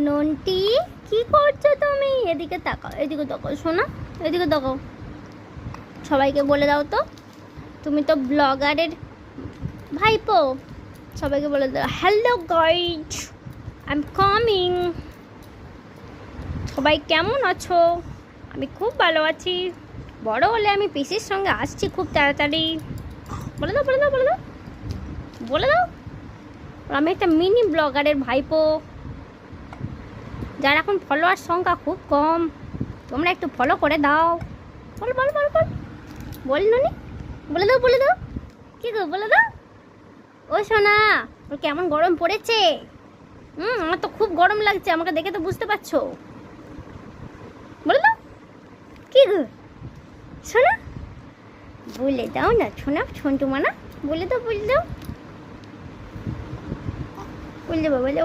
নন্টি, কি করছো তুমি? এদিকে তাকাও, এদিকে তাকাও শোনা, এদিকে তাকাও। সবাইকে বলে দাও তো, তুমি তো ব্লগারের ভাইপো। সবাইকে বলে দাও, hello guys, I am coming. সবাই কেমন আছো? আমি খুব ভালো আছি। বড় হলে আমি পিসির সঙ্গে আসছি খুব তাড়াতাড়ি। বলে দাও, বলে দাও, বলে দাও, বলে দাও। আমি একটা মিনি ব্লগারের ভাইপো, যার এখন ফলোয়ার সংখ্যা খুব কম। তোমরা একটু ফলো করে দাও। বল বল বল বল বল ননি, বলে দাও, বলে দাও। কি গো, বলে দাও। ও সোনা, ওর কেমন গরম পড়েছে? আমার তো খুব গরম লাগছে, আমাকে দেখে তো বুঝতে পারছো। বলে দাও। কি গো সোনা, বলে দাও না সোনা, সন্টু মানা, বলে দাও, বলে দাও, বলে দেবো, বলে